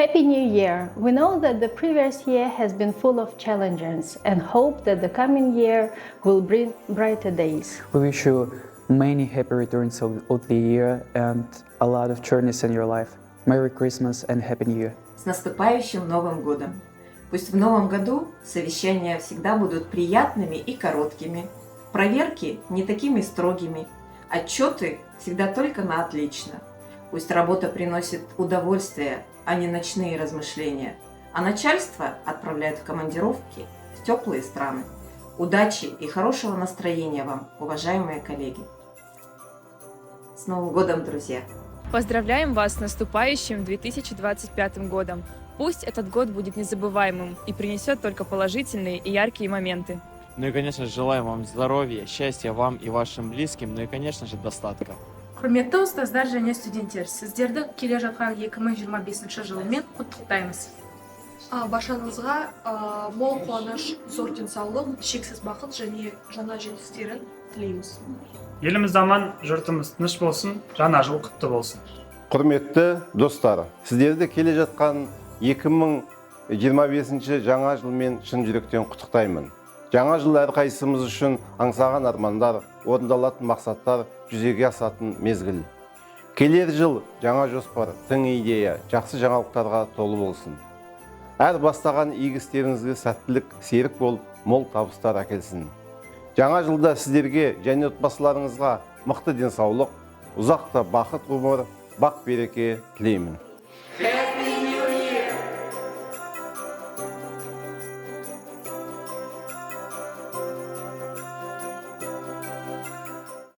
Happy New Year! We know that the previous year has been full of challenges and hope that the coming year will bring brighter days. We wish you many happy returns of the year and a lot of journeys in your life. Merry Christmas and Happy New Year! С наступающим Новым годом! Пусть в Новом году совещания всегда будут приятными и короткими, проверки не такими строгими, отчеты всегда только на отлично. Пусть работа приносит удовольствие, а не ночные размышления, а начальство отправляет в командировки в теплые страны. Удачи и хорошего настроения вам, уважаемые коллеги! С Новым годом, друзья! Поздравляем вас с наступающим 2025 годом! Пусть этот год будет незабываемым и принесет только положительные и яркие моменты. Ну и, конечно же, желаем вам здоровья, счастья вам и вашим близким, ну и, конечно же, достатка. Құрметті ұстаздар және студенттер, сіздерді келе жатқан 2025 жылмен құттықтаймыз. Баршаңызға мол қуаныш, зор денсаулық, шексіз бақыт және жаңа жетістіктерін тілейміз. Еліміз аман, жұртымыз тыныш болсын, жаңа жыл құтты болсын. Құрметті достар, сіздерді келе жатқан 2025 жаңа жылмен шын жүректен құттықтаймын. Жаңа жыл әрқайсымыз үшін аңсаған армандар, орындалатын мақсаттар жүзеге асатын мезгіл. Келер жыл жаңа жоспар, тың идея, жақсы жаңалықтарға толы болсын. Әр бастаған игі істеріңізге сәттілік, серік болып, мол табыстар әкелсін. Жаңа жылда сіздерге және отбасыларыңызға мықты денсаулық, ұзақта бақыт ғұмыр, бақ береке тілеймін.